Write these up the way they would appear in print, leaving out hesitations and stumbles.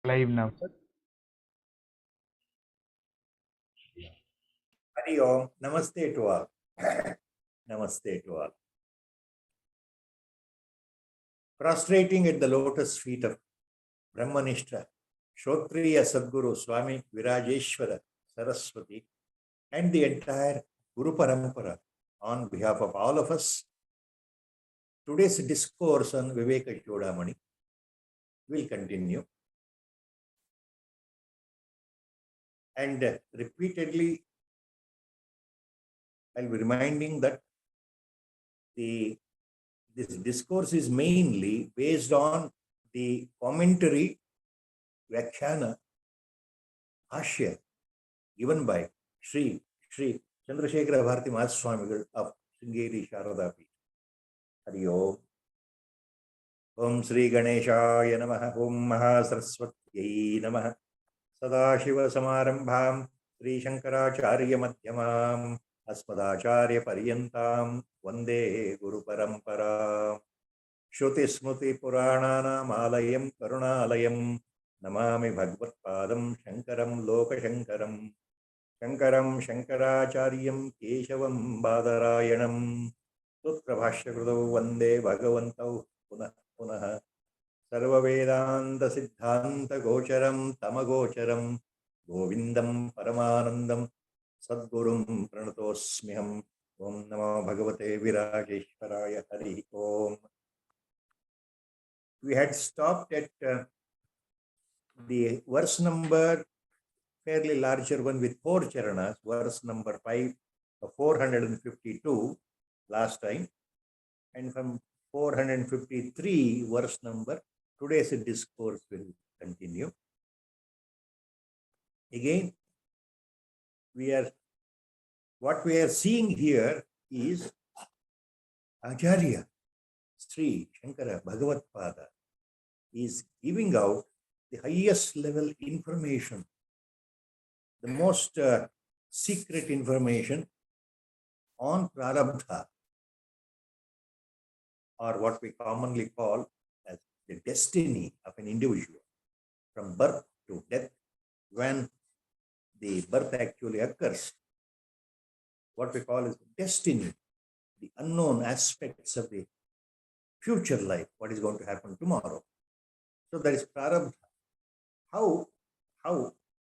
live now. Hari Om. Namaste to all. Namaste to all. Prostrating at the lotus feet of Brahmanishta, Shrotriya Sadguru Swami Virajeshwara Saraswati and the entire Guru Parampara on behalf of all of us, today's discourse on Viveka Chudamani will continue. And repeatedly, I'll be reminding that this discourse is mainly based on the commentary, Vyakhyana, Bhashya, given by Sri Chandrasekhara Bharati Mahaswamigal of Sringeri Sharada Peeth. Hari Om. Om Sri Ganeshaya Namaha. Om Mahasaraswatyai Namaha. Sadashiva Samarambham Sri Shankaracharya Madhyamam Asmadacharya Paryantam Vande Guru Parampara. Shruti Smruti Purananam Alayam Karunalayam Namami Bhagavad Padam Shankaram Loka Shankaram Shankaram Shankaracharyam Keshavam Badarayanam Sutra Bhashya Krudau Vande Bhagavantau Punah Punah Sarva Vedanta Siddhanta Gocharam Tamagocharam Govindam Paramanandam Sadgurum Pranatosmiham. Om Namo Bhagavate Virajeshwaraya. Hari Om. We had stopped at the verse number, fairly larger one with 4 charanas, verse number 5 of 452 last time, and from 453 verse number, today's discourse will continue. Again, what we are seeing here is Acharya Sri Shankara Bhagavad Pada is giving out the highest level information, the most secret information on Prarabdha, or what we commonly call as the destiny of an individual from birth to death. When the birth actually occurs, what we call is destiny, the unknown aspects of the future life, what is going to happen tomorrow. So there is Prarabdha. How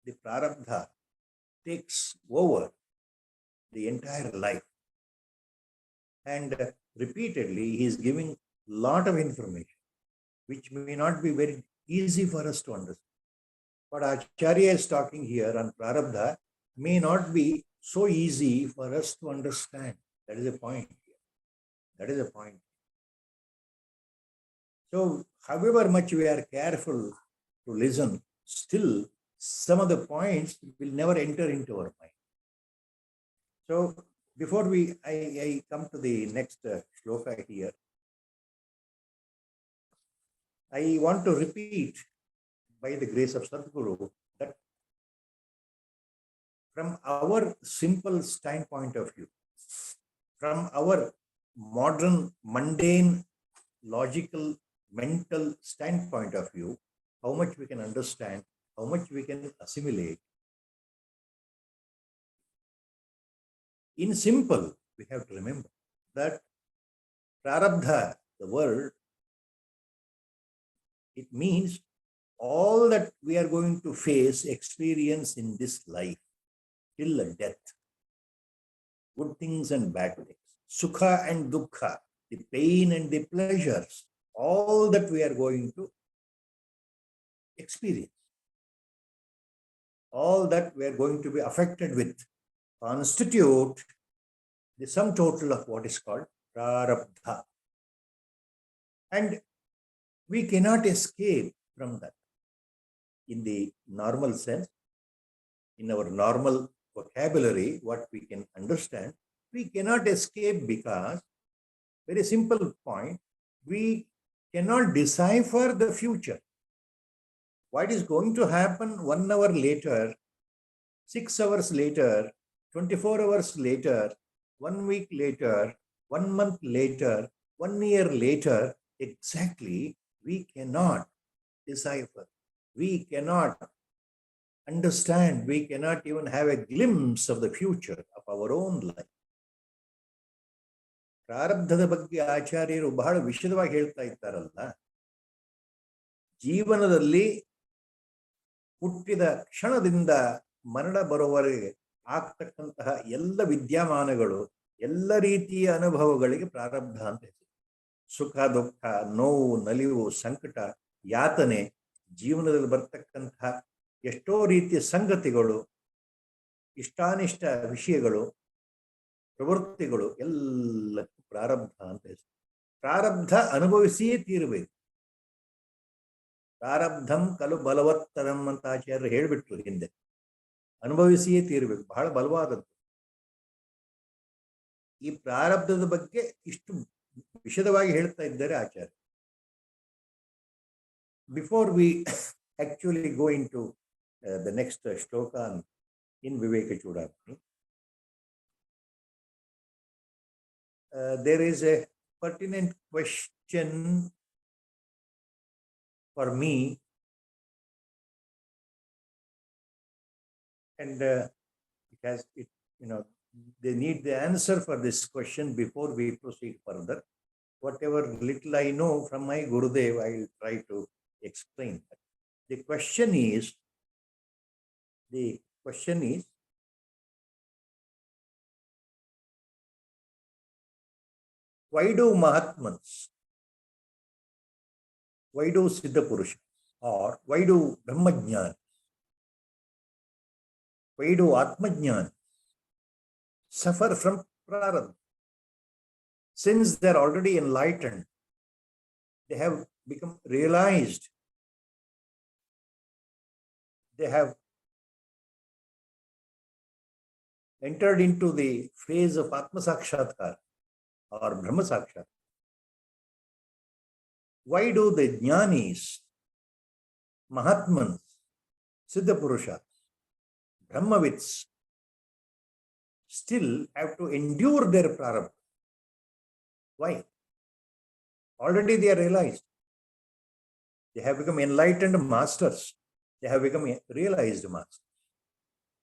the Prarabdha takes over the entire life. And repeatedly, he is giving a lot of information, which may not be very easy for us to understand. What Acharya is talking here on Prarabdha may not be so easy for us to understand. That is a point here. That is a point. So, however much we are careful to listen, still some of the points will never enter into our mind. So, before I come to the next shloka here, I want to repeat, by the grace of Sadguru, that from our simple standpoint of view, from our modern, mundane, logical, mental standpoint of view, how much we can understand, how much we can assimilate. In simple, we have to remember that Prarabdha, the word, it means all that we are going to face, experience in this life, till death. Good things and bad things. Sukha and dukkha, the pain and the pleasures, all that we are going to experience. All that we are going to be affected with constitute the sum total of what is called Prarabdha. And we cannot escape from that. In the normal sense, in our normal vocabulary, what we can understand, we cannot escape because, very simple point, we cannot decipher the future. What is going to happen 1 hour later, 6 hours later, 24 hours later, 1 week later, 1 month later, 1 year later, exactly, we cannot decipher. we cannot understand, we cannot even have a glimpse of the future of our own life. ಪ್ರಾರಬ್ಧದ ಬಗ್ಗೆ ಆಚಾರ್ಯರು ಬಹಳ ವಿಶದವಾಗಿ ಹೇಳ್ತಾ ಇದ್ದಾರಲ್ಲ, ಜೀವನದಲ್ಲಿ ಹುಟ್ಟಿದ ಕ್ಷಣದಿಂದ ಮರಣ ಬರುವವರೆಗೆ ಆಗ್ತಕ್ಕಂತಹ ಎಲ್ಲ ವಿದ್ಯಮಾನಗಳು, ಎಲ್ಲ ರೀತಿಯ ಅನುಭವಗಳಿಗೆ ಪ್ರಾರಬ್ಧ ಅಂತ ಹೇಳ್ತಾರೆ. ಸುಖ, ದುಃಖ, ನೋವು, ನಲಿವು, ಸಂಕಟ, ಯಾತನೆ, ಜೀವನದಲ್ಲಿ ಬರ್ತಕ್ಕಂತಹ ಎಷ್ಟೋ ರೀತಿಯ ಸಂಗತಿಗಳು, ಇಷ್ಟಾನಿಷ್ಟ ವಿಷಯಗಳು, ಪ್ರವೃತ್ತಿಗಳು ಎಲ್ಲಕ್ಕೂ ಪ್ರಾರಬ್ಧ ಅಂತ ಹೇಳ್ತಾರೆ. ಪ್ರಾರಬ್ಧ ಅನುಭವಿಸಿಯೇ ತೀರಬೇಕು. ಪ್ರಾರಬ್ಧಂ ಕಲು ಬಲವತ್ತರಂ ಅಂತ ಆಚಾರ್ಯರು ಹೇಳಿಬಿಟ್ರು ಹಿಂದೆ. ಅನುಭವಿಸಿಯೇ ತೀರಬೇಕು, ಬಹಳ ಬಲವಾದದ್ದು. ಈ ಪ್ರಾರಬ್ಧದ ಬಗ್ಗೆ ಇಷ್ಟು ವಿಶದವಾಗಿ ಹೇಳ್ತಾ ಇದ್ದಾರೆ Acharya. Before we actually go into the next shloka in Viveka Chudamani, there is a pertinent question for me, and they need the answer for this question before we proceed further. Whatever little I know from my Gurudev, I will try to explain that. The question is, why do Mahatmans, why do Siddha Purusha, or why do Brahmajnana, why do Atmajnana suffer from prarabdha? Since they are already enlightened, they have become realized, they have entered into the phase of Atma Sakshatkar or Brahma Sakshatkar. Why do the Jnanis, Mahatmans, Siddha Purushas, Brahmavits still have to endure their prarabdha? Why? Already they are realized. They have become enlightened masters. They have become realized masters.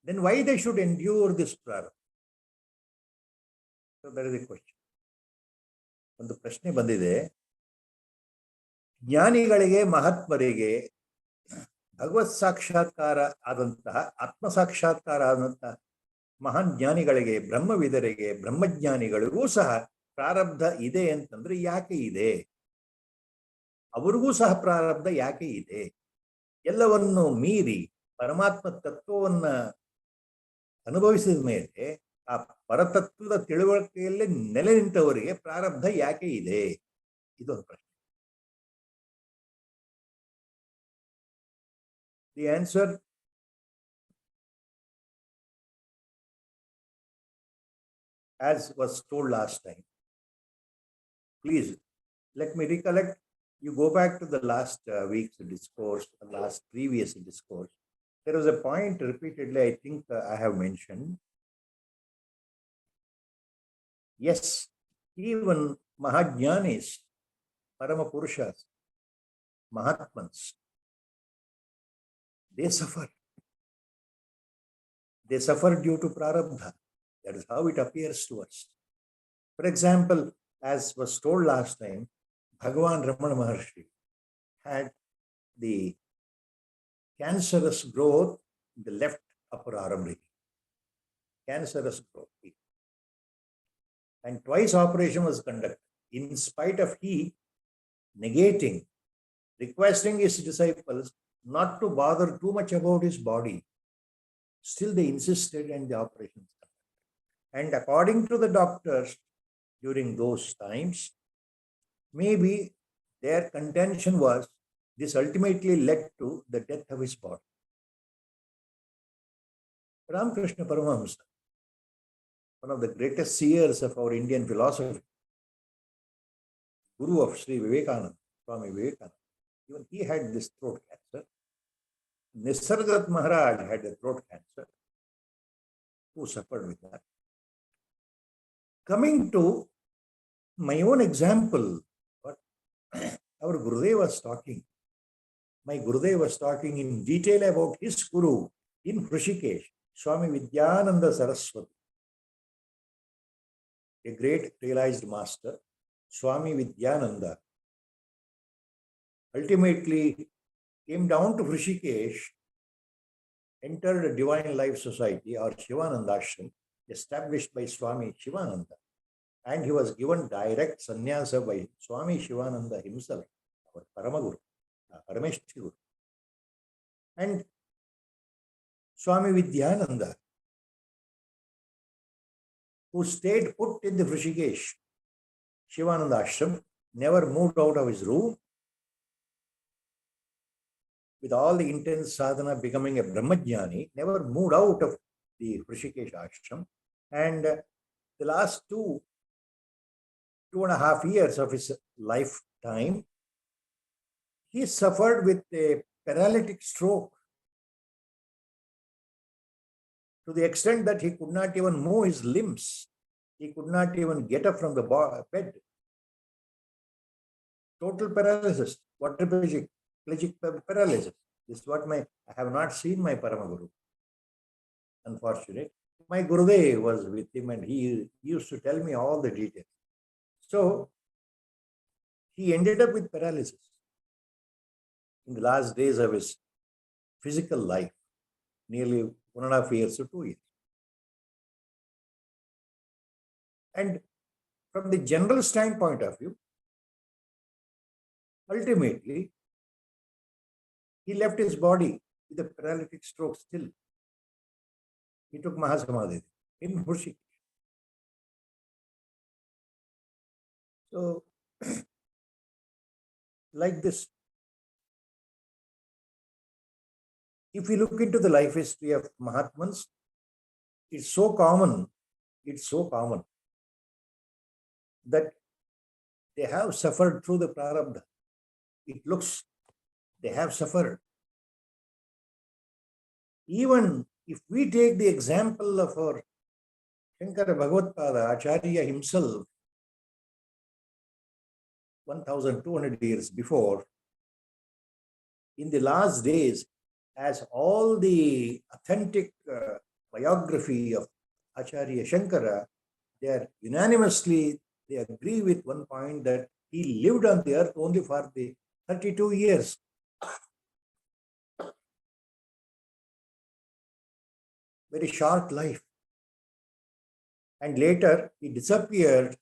Then why they should endure this prarabdha? So that is the question. ಒಂದು ಪ್ರಶ್ನೆ ಬಂದಿದೆ. ಜ್ಞಾನಿಗಳಿಗೆ, ಮಹಾತ್ಮರಿಗೆ ಭಗವತ್ ಸಾಕ್ಷಾತ್ಕಾರ ಆದಂತಹ, ಆತ್ಮ ಸಾಕ್ಷಾತ್ಕಾರ ಆದಂತಹ ಮಹಾನ್ ಜ್ಞಾನಿಗಳಿಗೆ, ಬ್ರಹ್ಮವಿದರಿಗೆ, ಬ್ರಹ್ಮಜ್ಞಾನಿಗಳಿಗೂ ಸಹ ಪ್ರಾರಬ್ಧ ಇದೆ ಅಂತಂದ್ರೆ ಯಾಕೆ ಇದೆ? ಅವರಿಗೂ ಸಹ ಪ್ರಾರಬ್ಧ ಯಾಕೆ ಇದೆ? ಎಲ್ಲವನ್ನು ಮೀರಿ ಪರಮಾತ್ಮ ತತ್ವವನ್ನ ಅನುಭವಿಸಿದ ಮೇಲೆ ಆ ಪರತತ್ವದ ತಿಳುವಳಿಕೆಯಲ್ಲಿ ನೆಲೆ ನಿಂತವರಿಗೆ ಪ್ರಾರಬ್ಧ ಯಾಕೆ ಇದೆ? ಇದೊಂದು ಪ್ರಶ್ನೆ. The answer, as was told last time, please let me recollect. You go back to the last week's discourse, the last previous discourse. There was a point repeatedly, I think I have mentioned. Yes, even Mahajnanis, Paramapurushas, Mahatmans, they suffer. They suffer due to prarabdha. That is how it appears to us. For example, as was told last time, Bhagavan Ramana Maharshi had the cancerous growth in the left upper arm region. Cancerous growth. And twice operation was conducted. In spite of he negating, requesting his disciples not to bother too much about his body, still they insisted and the operations conducted. And according to the doctors during those times, maybe their contention was this ultimately led to the death of his body. Ramakrishna Paramahamsa, one of the greatest seers of our Indian philosophy, Guru of Sri Vivekananda, Swami Vivekananda, even he had this throat cancer. Nisargadatta Maharaj had a throat cancer, who suffered with that. Coming to my own example, what our Gurudev was talking, my Gurudev was talking in detail about his Guru in Hrishikesh, Swami Vidyananda Saraswati, a great realized master. Swami Vidyananda ultimately came down to Hrishikesh, entered a Divine Life Society or Shivananda Ashram established by Swami Shivananda, and he was given direct sannyasa by Swami Shivananda himself, our Paramaguru, Parameshti Guru. And Swami Vidyananda, who stayed put in the Hrishikesh Shivananda Ashram, never moved out of his room, with all the intense sadhana becoming a Brahmajnani, never moved out of the Hrishikesh Ashram. And the last 2.5 years of his lifetime, he suffered with a paralytic stroke to the extent that he could not even move his limbs. He could not even get up from the bed. Total paralysis, quadriplegic paralysis. This is what I have not seen my Paramaguru. Unfortunately, my Gurudev was with him and he used to tell me all the details. So he ended up with paralysis in the last days of his physical life, nearly 1.5 years to 2 years. And from the general standpoint of view, ultimately, he left his body with a paralytic stroke still. He took Mahasamadhi in Hrishikesh. So, like this, if we look into the life history of Mahatmans, it's so common that they have suffered through the prarabdha. It looks they have suffered. Even if we take the example of our Shankara Bhagavatpada, Acharya himself, 1200 years before, in the last days, as all the authentic biography of Acharya Shankara, they agree with one point that he lived on the earth only for the 32 years. Very short life. And later, he disappeared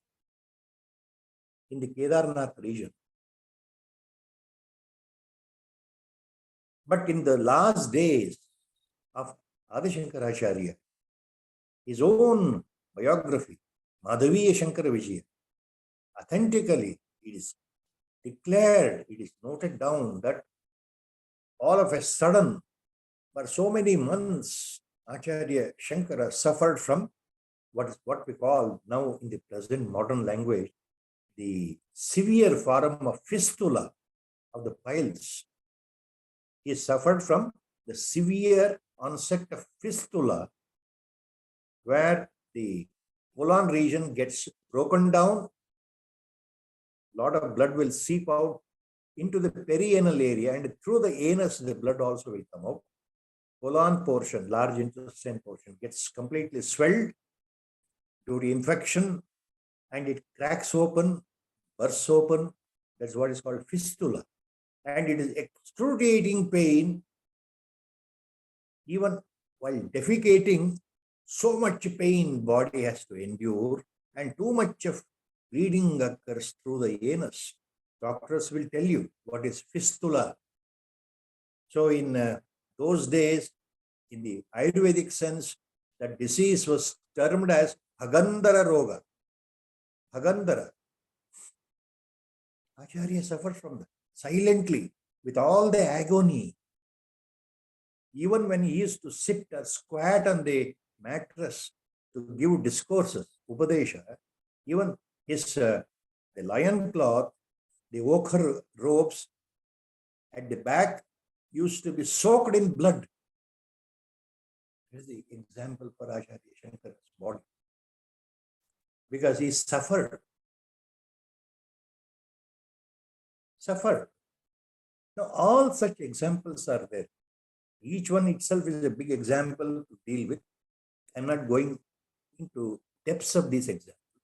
in the Kedarnath region. But in the last days of Adi Shankaracharya, his own biography, Madhaviya Shankara Vijaya, authentically it is declared, it is noted down that all of a sudden, for so many months, Acharya Shankara suffered from what we call now in the present modern language, the severe form of fistula of the piles. He suffered from the severe onset of fistula, where the colon region gets broken down, a lot of blood will seep out into the perianal area, and through the anus, the blood also will come out. Colon portion, large intestine portion, gets completely swelled due to infection, and it cracks open, bursts open. That's what is called fistula. And it is excruciating pain. Even while defecating, so much pain body has to endure, and too much of bleeding occurs through the anus. Doctors will tell you what is fistula. So in those days, in the Ayurvedic sense, that disease was termed as Bhagandara Roga. Bhagandara. Acharya suffered from that silently, with all the agony. Even when he used to sit or squat on the mattress to give discourses, Upadesha, even his the lion cloth, the ochre robes at the back used to be soaked in blood. Here's the example for Acharya Shankara's body. Because he suffered. Now, all such examples are there. Each one itself is a big example to deal with. I'm not going into depths of these examples.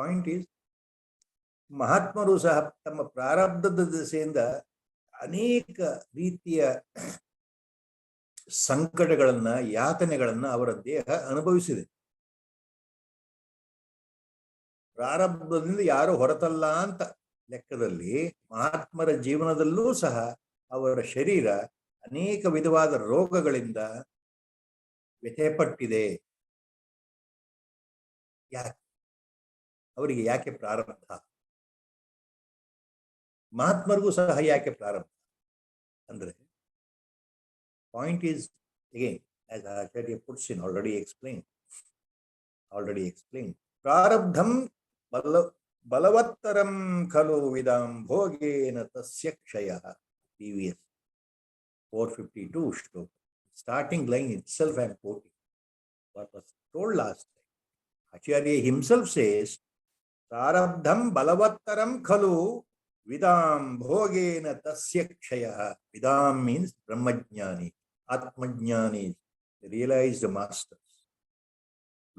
Point is, ಮಹಾತ್ಮರು ಸಹ ತಮ್ಮ ಪ್ರಾರಬ್ಧದ ದಿಸೆಯಿಂದ ಅನೇಕ ರೀತಿಯ ಸಂಕಟಗಳನ್ನ, ಯಾತನೆಗಳನ್ನ ಅವರ ದೇಹ ಅನುಭವಿಸಿದೆ. ಪ್ರಾರಬ್ಧದಿಂದ ಯಾರು ಹೊರತಲ್ಲ ಅಂತ ಲೆಕ್ಕದಲ್ಲಿ ಮಹಾತ್ಮರ ಜೀವನದಲ್ಲೂ ಸಹ ಅವರ ಶರೀರ ಅನೇಕ ವಿಧವಾದ ರೋಗಗಳಿಂದ ವ್ಯಥೆಪಟ್ಟಿದೆ. ಯಾಕೆ ಅವರಿಗೆ ಯಾಕೆ ಪ್ರಾರಬ್ಧ? ಮಹಾತ್ಮರಿಗೂ ಸಹ ಯಾಕೆ ಪ್ರಾರಬ್ಧ ಅಂದ್ರೆ, point is again, as Acharya puts in, already explained. Prarabdham balavattaram khalu vidam bhogena tasya kshayah. Previous 452 shloka. Starting line itself I am quoting what was told last time. Acharya himself says, Prarabdham balavattaram khalu vidam bhogena tasya kshayah. Vidam means Brahmajnani, Atmajnani, realized masters.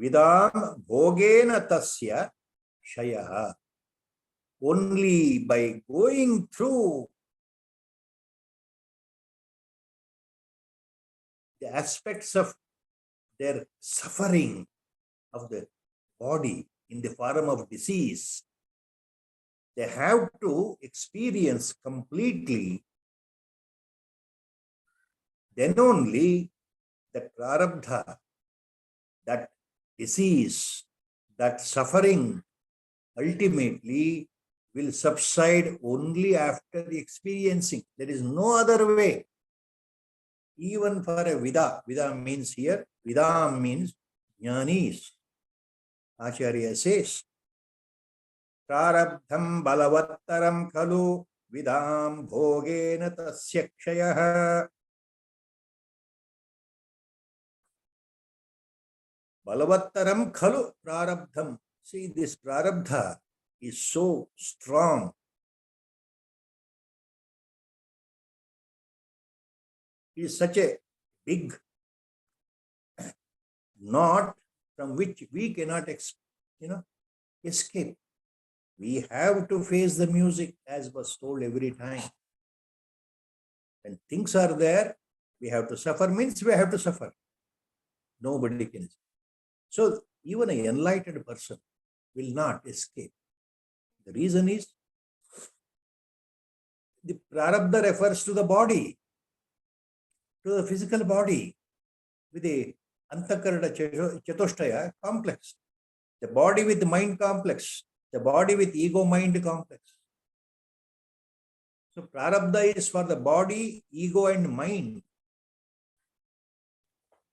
Vidam bhogena tasya kshayah. Only by going through the aspects of their suffering of the body in the form of disease, they have to experience completely. Then only that prarabdha, that disease, that suffering ultimately will subside only after experiencing. There is no other way. Even for a vida means here, vidam means jnanis. Acharya says, Prarabdham balavattaram khalu vidam bhogena tasya kshayah. Balavattaram khalu prarabdham. See, this prarabdha is so strong. It is such a big knot from which we cannot escape. We have to face the music, as was told every time. When things are there, we have to suffer, means we have to suffer. Nobody can escape. So even an enlightened person will not escape. The reason is, the prarabdha refers to the body, to the physical body, with the antakarana chatushtaya complex, the body with the mind complex, the body with ego-mind complex. So prarabdha is for the body, ego and mind.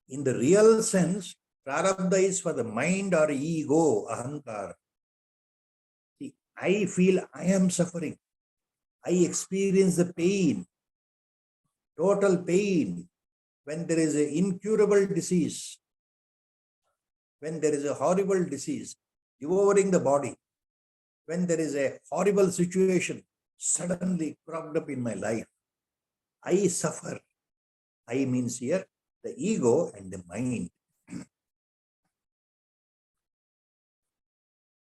In the real sense, prarabdha is for the mind or ego, ahankara. See, I feel I am suffering. I experience the pain, total pain, when there is an incurable disease, when there is a horrible disease devouring the body, when there is a horrible situation suddenly cropped up in my life. I suffer. I means here the ego and the mind.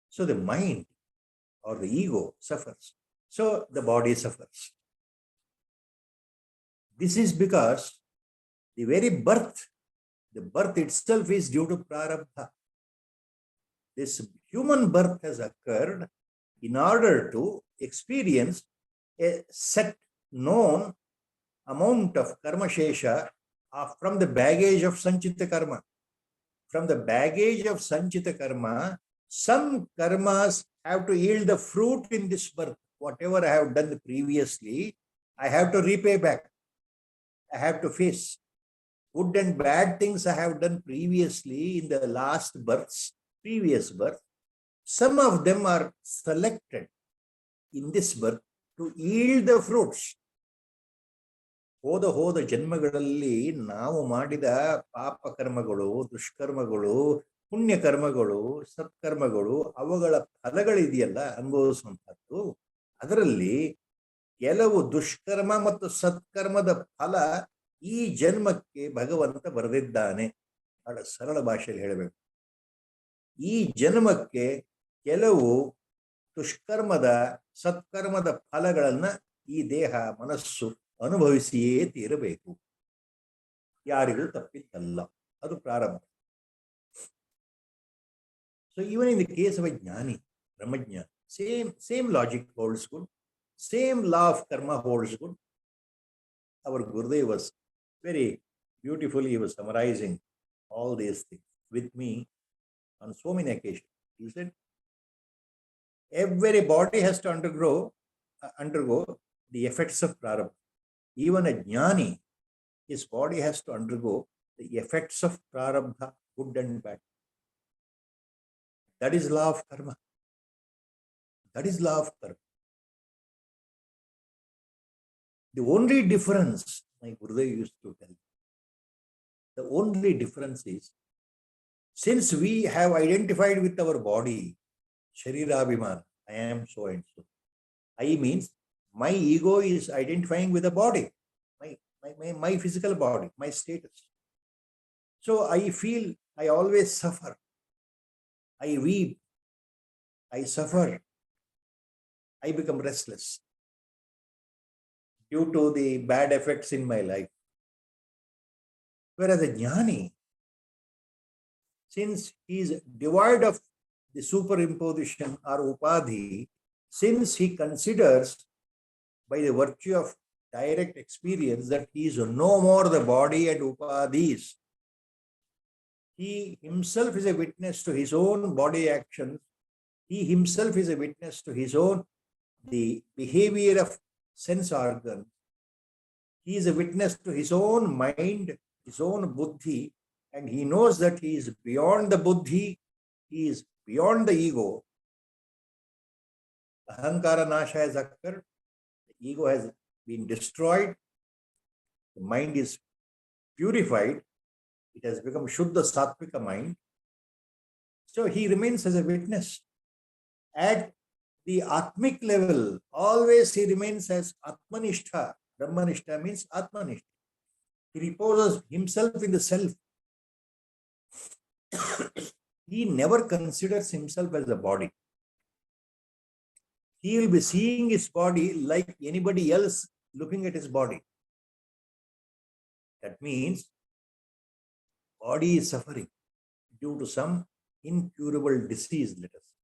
So the mind or the ego suffers. So the body suffers. This is because the very birth itself is due to prarabdha. This human birth has occurred in order to experience a set known amount of karma shesha from the baggage of sanchita karma. From the baggage of sanchita karma, some karmas have to yield the fruit in this birth. Whatever I have done previously, I have to repay back. I have to face. Good and bad things I have done previously in the last births, previous birth. Some of them are selected in this birth to yield the fruits. ಹೋದ ಜನ್ಮಗಳಲ್ಲಿ ನಾವು ಮಾಡಿದ ಪಾಪ ಕರ್ಮಗಳು, ದುಷ್ಕರ್ಮಗಳು, ಪುಣ್ಯ ಕರ್ಮಗಳು, ಸತ್ಕರ್ಮಗಳು, ಅವುಗಳ ಫಲಗಳಿದೆಯಲ್ಲ ಅನುಭವಿಸುವಂಥದ್ದು, ಅದರಲ್ಲಿ ಕೆಲವು ದುಷ್ಕರ್ಮ ಮತ್ತು ಸತ್ಕರ್ಮದ ಫಲ ಈ ಜನ್ಮಕ್ಕೆ ಭಗವಂತ ಬರೆದಿದ್ದಾನೆ. ಬಹಳ ಸರಳ ಭಾಷೆಯಲ್ಲಿ ಹೇಳಬೇಕು. ಈ ಜನ್ಮಕ್ಕೆ ಕೆಲವು ದುಷ್ಕರ್ಮದ ಸತ್ಕರ್ಮದ ಫಲಗಳನ್ನ ಈ ದೇಹ ಮನಸ್ಸು ಅನುಭವಿಸಿಯೇ ತೀರಬೇಕು. ಯಾರಿಗೂ ತಪ್ಪಿದ್ದಲ್ಲ, ಅದು ಪ್ರಾರಂಭ. So even in the case of a jnani, Brahmajna, same logic holds good, same law of karma holds good. Our Gurudev was very beautifully, he was summarizing all these things with me on so many occasions. He said, every body has to undergo the effects of prarabdha. Even a jnani, his body has to undergo the effects of prarabdha, good and bad. That is law of karma. That is law of karma. The only difference, my Gurudev used to tell, the only difference is, since we have identified with our body, Sharirabhiman, I am so and so. I means my ego is identifying with the body, my physical body, my status. So I feel I always suffer. I weep. I suffer. I become restless due to the bad effects in my life. Whereas a jnani, since he is devoid of the superimposition or upadhi, since he considers by the virtue of direct experience that he is no more the body and upadhis, he himself is a witness to his own body actions. He himself is a witness to his own, the behavior of sense organs. He is a witness to his own mind, his own buddhi, and he knows that he is beyond the buddhi, he is beyond the ego. Ahankara nasha has occurred, the ego has been destroyed, the mind is purified, it has become Shuddha Sattvika mind. So he remains as a witness. At the Atmic level, always he remains as Atmanishtha. Brahmanishtha means Atmanishtha. He reposes himself in the self. He never considers himself as a body. He will be seeing his body like anybody else looking at his body. That means body is suffering due to some incurable disease, let us say.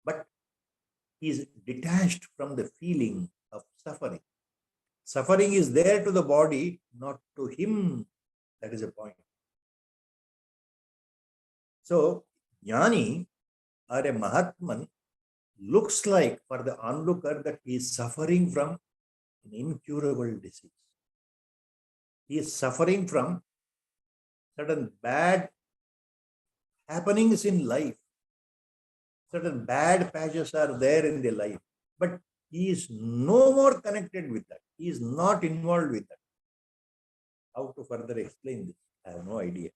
But he is detached from the feeling of suffering. Suffering is there to the body, not to him. That is a point. So, jnani or a Mahatman looks like for the onlooker that he is suffering from an incurable disease. He is suffering from certain bad happenings in life. Certain bad patches are there in their life, but he is no more connected with that. He is not involved with that. How to further explain this? I have no idea.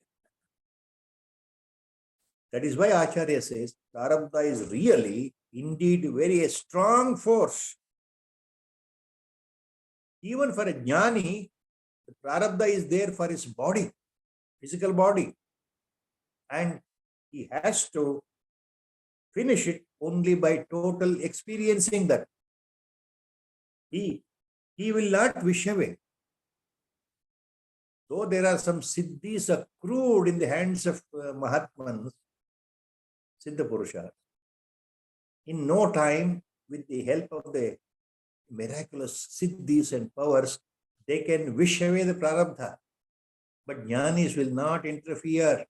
That is why Acharya says, Prarabdha is really, indeed, very a strong force. Even for a jnani, the Prarabdha is there for his body, physical body. And he has to finish it only by total experiencing that. He will not wish away. Though there are some siddhis accrued in the hands of Mahatmans, Siddha Purushas, in no time, with the help of the miraculous siddhis and powers, they can wish away the prarabdha. But jnanis will not interfere.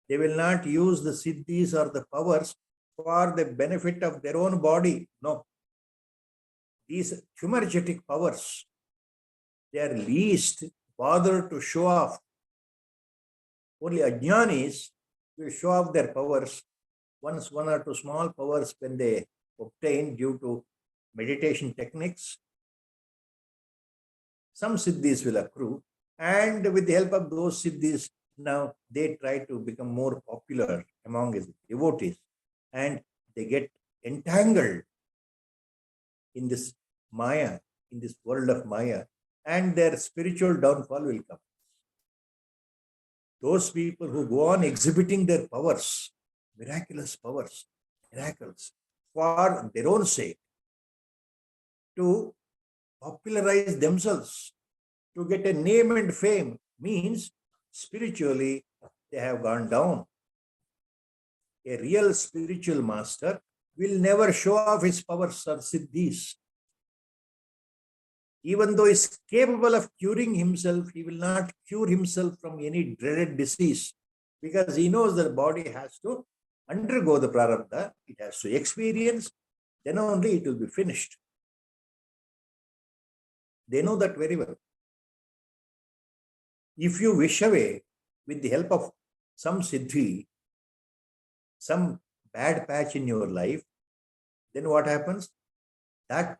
They will not use the siddhis or the powers for the benefit of their own body. No. These humergetic powers, they are least bothered to show off. Only ajnanis will show off their powers. Once one or two small powers when they obtain due to meditation techniques, some siddhis will accrue, and with the help of those siddhis, now they try to become more popular among his devotees, and they get entangled in this Maya, in this world of Maya, and their spiritual downfall will come. Those people who go on exhibiting their powers, miraculous powers, miracles, for their own sake, to popularize themselves, to get a name and fame, means spiritually they have gone down. A real spiritual master will never show off his powers or siddhis. Even though he is capable of curing himself, he will not cure himself from any dreaded disease, because he knows that the body has to undergo the prarabdha, it has to experience, then only it will be finished. They know that very well. If you wish away with the help of some siddhi, some bad patch in your life, then what happens? That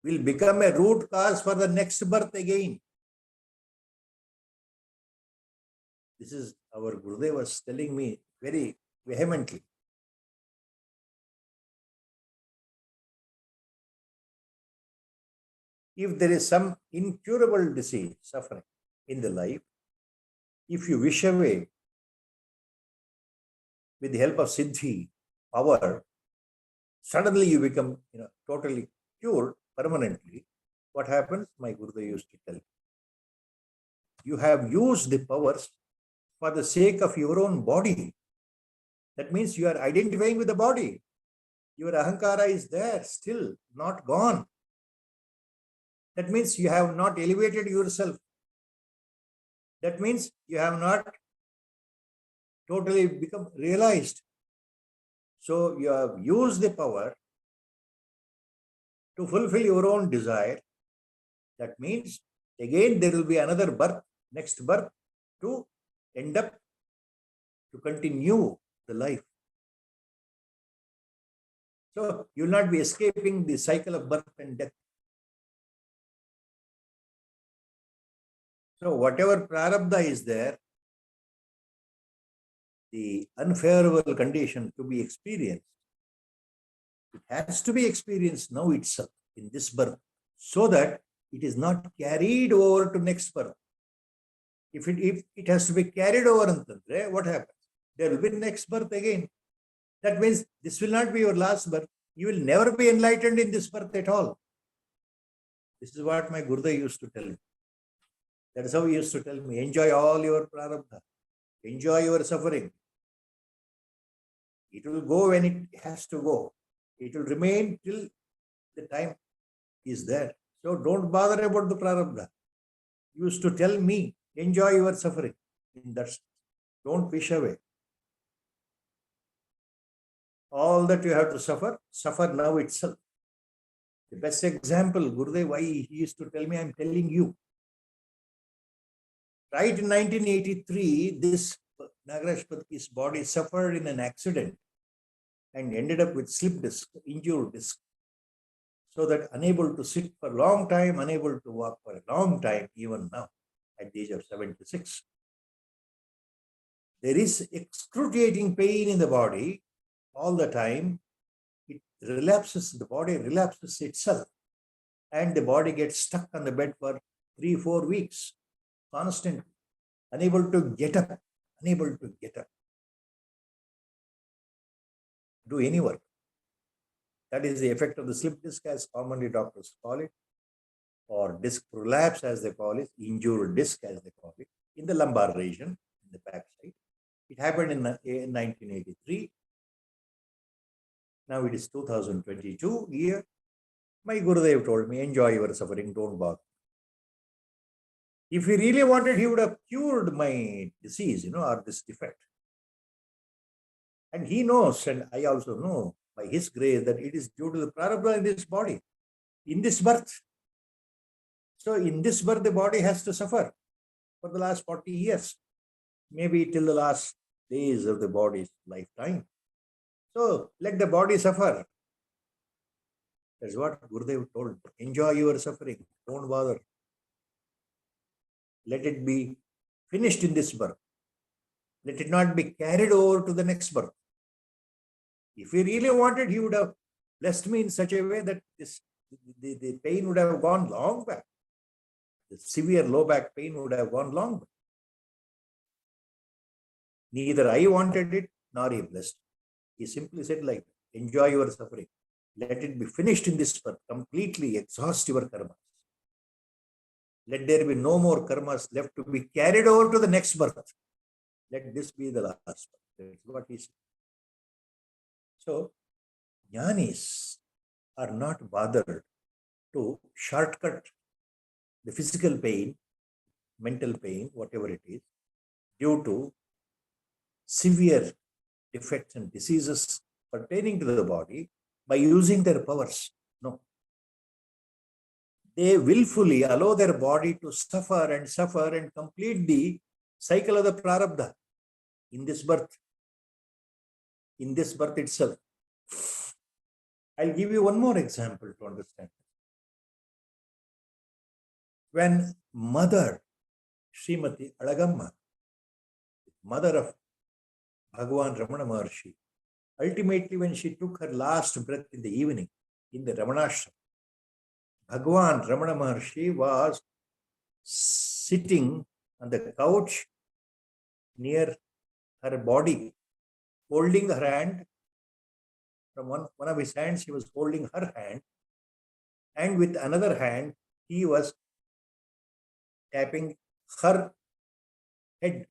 will become a root cause for the next birth again. This is our Gurudev was telling me very vehemently. If there is some incurable disease, suffering in the life, if you wish away with the help of siddhi, power, suddenly you become totally cured permanently. What happens? My Gurudev used to tell me, you have used the powers for the sake of your own body. That means you are identifying with the body. Your ahankara is there, still not gone. That means you have not elevated yourself. That means you have not totally become realized. So you have used the power to fulfill your own desire. That means again there will be another birth, next birth, to end up, to continue the life. So you will not be escaping the cycle of birth and death. So whatever prarabdha is there, the unfavorable condition to be experienced, it has to be experienced now itself in this birth, so that it is not carried over to next birth. If it has to be carried over, what happens? There will be next birth again. That means this will not be your last birth. You will never be enlightened in this birth at all. This is what my Gurudev used to tell me. That is how he used to tell me, enjoy all your prarabdha. Enjoy your suffering. It will go when it has to go. It will remain till the time is there. So don't bother about the prarabdha. He used to tell me, enjoy your suffering. In that, don't wish away. All that you have to suffer, suffer now itself. The best example, Gurudev, why he used to tell me, I am telling you. Right in 1983, this Nagaraj Padaki's body suffered in an accident and ended up with slip disc, injured disc. So that unable to sit for a long time, unable to walk for a long time, even now, at the age of 76. There is excruciating pain in the body all the time. It relapses, the body relapses itself, and the body gets stuck on the bed for 3-4 weeks, constantly, unable to get up, do any work. That is the effect of the slip disc, as commonly doctors call it, or disc prolapse, as they call it, injured disc, as they call it, in the lumbar region, in the back side. It happened in 1983. Now it is 2022 year. My Gurudev told me, enjoy your suffering, don't bother. If he really wanted, he would have cured my disease, or this defect. And he knows, and I also know, by his grace, that it is due to the prarabdha in this body, in this birth. So in this birth, the body has to suffer for the last 40 years, maybe till the last days of the body's lifetime. So let the body suffer. That's what Gurudev told. Enjoy your suffering, don't bother. Let it be finished in this birth. Let it not be carried over to the next birth. If he really wanted, he would have blessed me in such a way that this the pain would have gone long back. The severe low back pain would have gone long back. Neither I wanted it, nor he blessed. He simply said like, enjoy your suffering. Let it be finished in this birth. Completely exhaust your karmas. Let there be no more karmas left to be carried over to the next birth. Let this be the last birth. That's what he said. So, jnanis are not bothered to shortcut the physical pain, mental pain, whatever it is, due to severe defects and diseases pertaining to the body by using their powers. No. They willfully allow their body to suffer and complete the cycle of the prarabdha in this birth itself. I'll give you one more example to understand. When mother Srimati Alagamma, mother of Bhagavan Ramana Maharshi, ultimately when she took her last breath in the evening in the Ramanashram, Bhagavan Ramana Maharshi was sitting on the couch near her body, holding her hand. From one of his hands, he was holding her hand, and with another hand, he was tapping her head.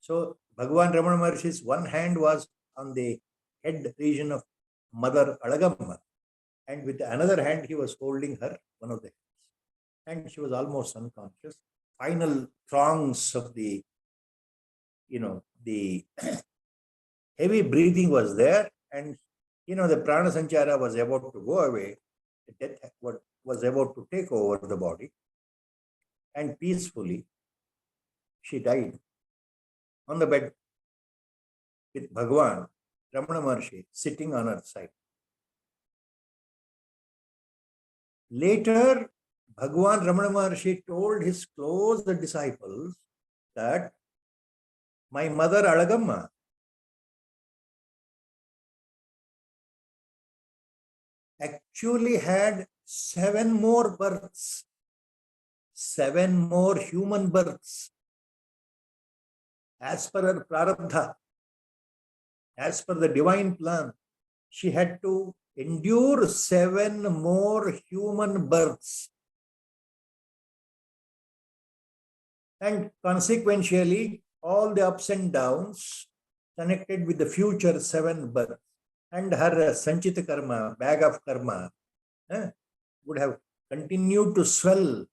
So, Bhagavan Ramana Maharshi's one hand was on the head region of Mother Alagamma, and with another hand, he was holding her, one of the hands. And she was almost unconscious. Final throngs of the heavy breathing was there, and the prana sanchara was about to go away. The death was about to take over the body, and peacefully she died on the bed with Bhagavan Ramana Maharshi sitting on her side. Later, Bhagavan Ramana Maharshi told his close disciples that my mother Alagamma actually had 7 more births, 7 more human births. As per her prarabdha, as per the divine plan, she had to endure 7 more human births. And consequentially, all the ups and downs connected with the future 7 births. And her sanchita karma, bag of karma, would have continued to swell.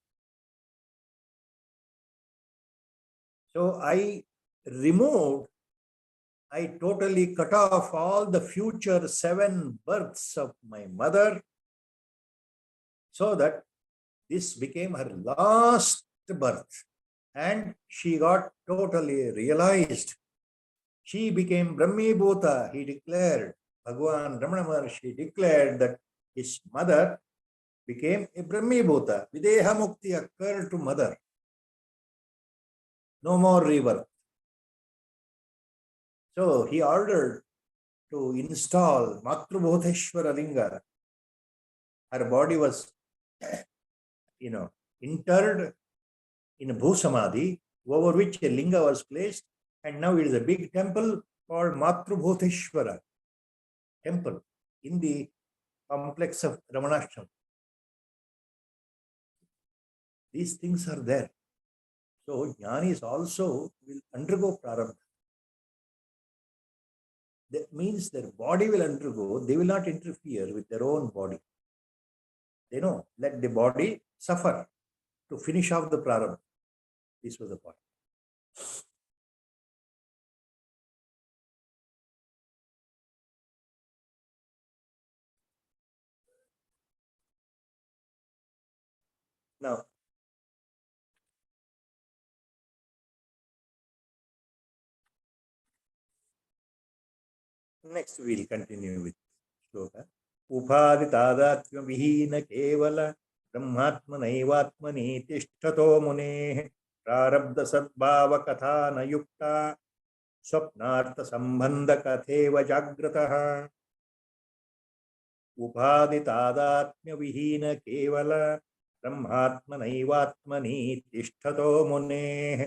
So I totally cut off all the future 7 births of my mother, so that this became her last birth. And she got totally realized. She became Brahmibhuta, he declared. Bhagavan Ramana Maharshi declared that his mother became a Brahmibhuta. Videha Mukti occurred to mother. No more rebirth. So he ordered to install Matrubhuteshwara Linga. Her body was, interred in a Bhusamadhi, over which a linga was placed, and now it is a big temple called Matrubhuteshwara temple in the complex of Ramanashram. These things are there. So jnanis also will undergo prarabdha. That means their body will undergo, they will not interfere with their own body. They know, let the body suffer to finish off the prarabdha. This was the point. Now, next we'll continue with shloka. Upaditadatyam vihina kevala brahmatmanaivatmani tishtato munehe prarabdha sadbhava kathana yukta swapnartha sambandha katheva jagrataha. उपाधि तादात्म्य विहीन केवल ब्रह्मात्मनैवात्मनि तिष्ठतो मुनेः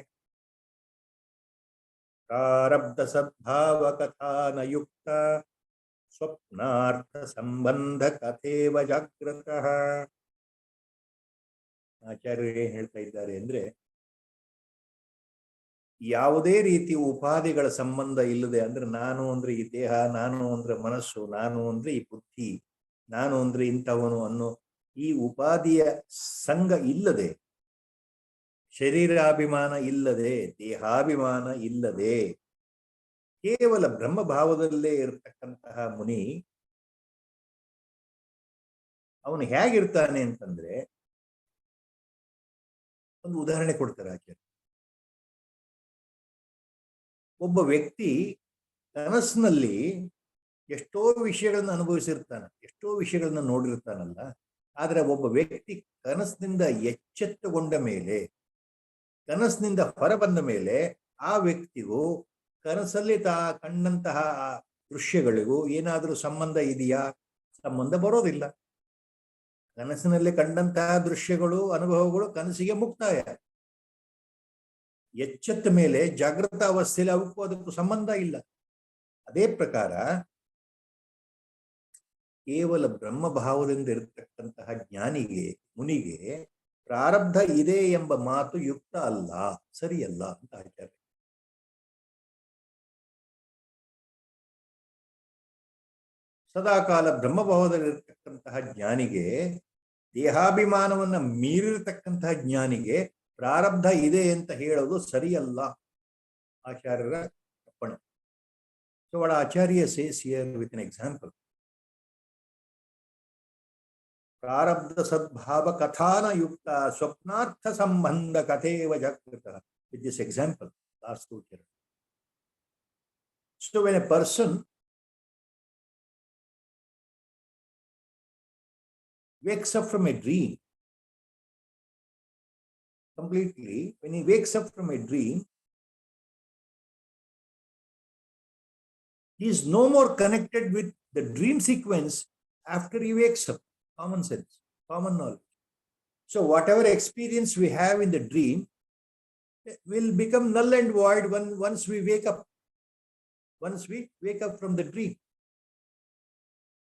प्रारब्ध सद्भाव कथा न युक्त स्वप्नार्थ संबंध कथेव जागृतः. ಆಚಾರ್ಯರು ಏನು ಹೇಳ್ತಾ ಇದ್ದಾರೆ ಅಂದ್ರೆ, ಯಾವುದೇ ರೀತಿ ಉಪಾಧಿಗಳ ಸಂಬಂಧ ಇಲ್ಲದೆ, ಅಂದ್ರೆ ನಾನು ಅಂದ್ರೆ ಈ ದೇಹ, ನಾನು ಅಂದ್ರೆ ಮನಸ್ಸು, ನಾನು ಅಂದ್ರೆ ಈ ಬುದ್ಧಿ, ನಾನು ಅಂದ್ರೆ ಇಂಥವನು ಅನ್ನೋ ಈ ಉಪಾಧಿಯ ಸಂಘ ಇಲ್ಲದೆ, ಶರೀರಾಭಿಮಾನ ಇಲ್ಲದೆ, ದೇಹಾಭಿಮಾನ ಇಲ್ಲದೆ ಕೇವಲ ಬ್ರಹ್ಮಭಾವದಲ್ಲೇ ಇರತಕ್ಕಂತಹ ಮುನಿ ಅವನು ಹೇಗಿರ್ತಾನೆ ಅಂತಂದ್ರೆ, ಒಂದು ಉದಾಹರಣೆ ಕೊಡ್ತಾರೆ ಆಚಾರ್ಯ. ಒಬ್ಬ ವ್ಯಕ್ತಿ ಕನಸಿನಲ್ಲಿ ಎಷ್ಟೋ ವಿಷಯಗಳನ್ನ ಅನುಭವಿಸಿರ್ತಾನೆ, ಎಷ್ಟೋ ವಿಷಯಗಳನ್ನ ನೋಡಿರ್ತಾನಲ್ಲ. ಆದ್ರೆ ಒಬ್ಬ ವ್ಯಕ್ತಿ ಕನಸಿನಿಂದ ಎಚ್ಚೆತ್ತುಕೊಂಡ ಮೇಲೆ, ಕನಸಿನಿಂದ ಹೊರಬಂದ ಮೇಲೆ ಆ ವ್ಯಕ್ತಿಗೂ ಕನಸಲ್ಲಿ ಕಂಡಂತಹ ದೃಶ್ಯಗಳಿಗೂ ಏನಾದರೂ ಸಂಬಂಧ ಇದೆಯಾ? ಸಂಬಂಧ ಬರೋದಿಲ್ಲ. ಕನಸಿನಲ್ಲಿ ಕಂಡಂತಹ ದೃಶ್ಯಗಳು, ಅನುಭವಗಳು ಕನಸಿಗೆ ಮುಕ್ತಾಯ. ಎಚ್ಚೆತ್ತ ಮೇಲೆ ಜಾಗೃತ ಅವಸ್ಥೆಯಲ್ಲಿ ಅದಕ್ಕೂ ಸಂಬಂಧ ಇಲ್ಲ. ಅದೇ ಪ್ರಕಾರ ಕೇವಲ ಬ್ರಹ್ಮಭಾವದಿಂದ ಇರತಕ್ಕಂತಹ ಜ್ಞಾನಿಗೆ, ಮುನಿಗೆ ಪ್ರಾರಬ್ಧ ಇದೆ ಎಂಬ ಮಾತು ಯುಕ್ತ ಅಲ್ಲ, ಸರಿಯಲ್ಲ ಅಂತ ಹೇಳ್ತಾರೆ. ಸದಾಕಾಲ ಬ್ರಹ್ಮಭಾವದಲ್ಲಿರ್ತಕ್ಕಂತಹ ಜ್ಞಾನಿಗೆ, ದೇಹಾಭಿಮಾನವನ್ನ ಮೀರಿರತಕ್ಕಂತಹ ಜ್ಞಾನಿಗೆ ಪ್ರಾರಬ್ಧ ಇದೆ ಅಂತ ಹೇಳೋದು ಸರಿಯಲ್ಲ, ಆಚಾರ್ಯರ ಅಪ್ಪಣೆ. So what Acharya says here with an example, ಪ್ರಾರಬ್ಧ ಸದ್ಭಾವ ಕಥಾನ ಯುಕ್ತ ಸ್ವಪ್ನಾರ್ಥ ಸಂಬಂಧ ಕಥೇವ ಜಾಗೃತ. With this example, last two children. So when a person wakes up from a dream, completely, when he wakes up from a dream, he is no more connected with the dream sequence after he wakes up. Common sense, common knowledge. So whatever experience we have in the dream will become null and void once we wake up. Once we wake up from the dream,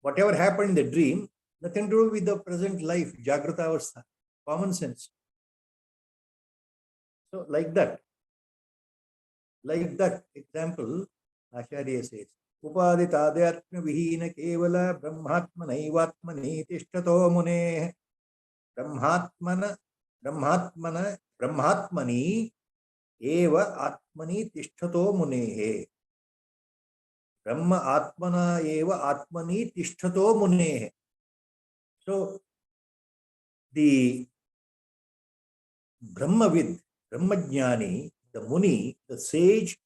whatever happened in the dream, nothing to do with the present life, Jagrata Avastha. Common sense. So like that example, Acharya says, Upadhi tadhyatma vihina kevala brahmatmanaivatmani tishtato mune. Brahmatmani eva atmani tishtato munehe. Brahma atmana eva atmani tishtato munehe. So the Brahmavid, Brahmajnani, the Muni, the sage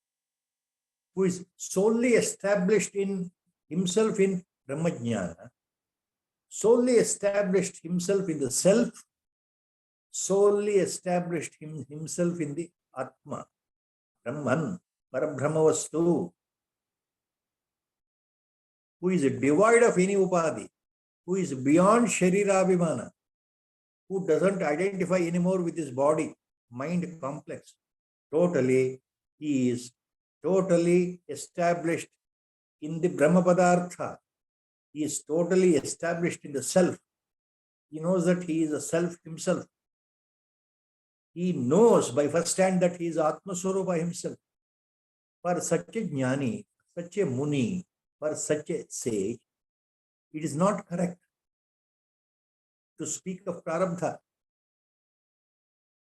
who is solely established in himself in Brahmajnana, solely established himself in the self, solely established himself in the Atma, Brahman, Parabrahmavastu, who is devoid of any upadhi, who is beyond Sharirabhimana, who doesn't identify anymore with his body, mind complex. Totally, he is totally established in the Brahma Padartha. He is totally established in the self. He knows that he is a self himself. He knows by first hand that he is Atma Swarupa himself. For such a jnani, such a muni, for such a sage, it is not correct to speak of prarabdha.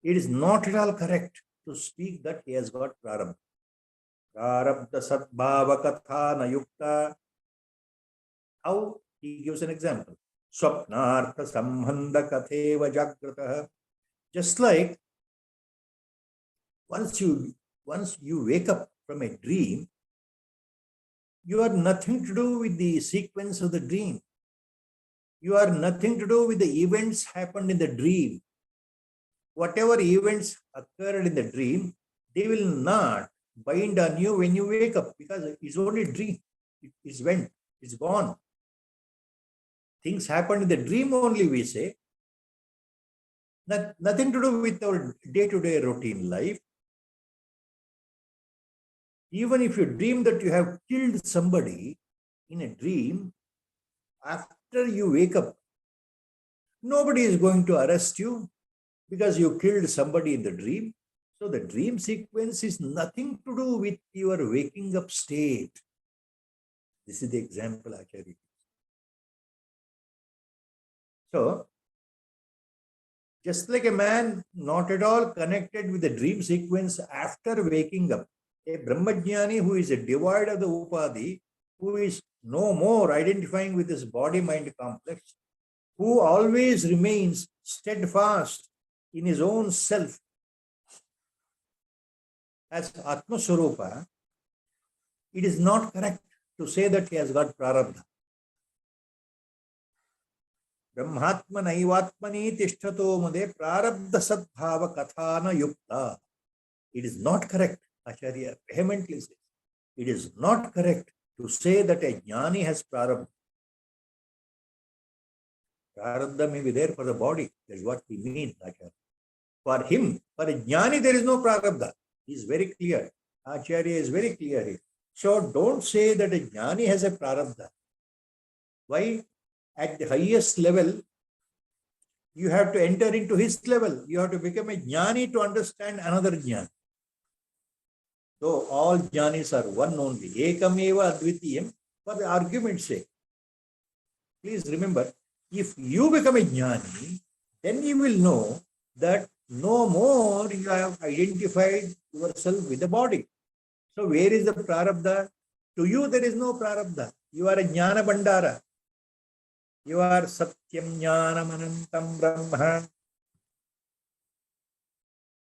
It is not at all correct to speak that he has got prarabdha. Prarabdha sadbhava kathana yukta. How? He gives an example. Swapnartha sambandha katheva jagrata. Just like once you wake up from a dream, you have nothing to do with the sequence of the dream. You are nothing to do with the events happened in the dream. Whatever events occurred in the dream, they will not bind on you when you wake up, because it's only dream. It's went, it's gone. things happen in the dream only, we say. Nothing to do with our day-to-day routine life. Even if you dream that you have killed somebody in a dream, after you wake up, nobody is going to arrest you because you killed somebody in the dream. So the dream sequence is nothing to do with your waking up state. This is the example Acharya. So, just like a man not at all connected with the dream sequence after waking up, a Brahmajnani who is devoid of the Upadhi, who is no more identifying with this body-mind complex, who always remains steadfast in his own self as Atma Swarupa, it is not correct to say that he has got prarabdha. Brahmatma naivatmani tishtato made prarabdha sadbhava kathana yukta. It is not correct, Acharya vehemently says. It is not correct to say that a jnani has prarabdha. Prarabdha may be there for the body. That is what we mean, Acharya. For him, for a jnani, there is no prarabdha. He is very clear. Acharya is very clear here. So don't say that a jnani has a prarabdha. Why? At the highest level, you have to enter into his level. You have to become a jnani to understand another jnani. So all jnanis are one only. Ekameva advitiyam, for the argument's sake. Please remember, if you become a jnani, then you will know that no more you have identified yourself with the body. So where is the prarabdha? To you there is no prarabdha. You are a jnana bandara. You are satyam jnanam anantam brahma.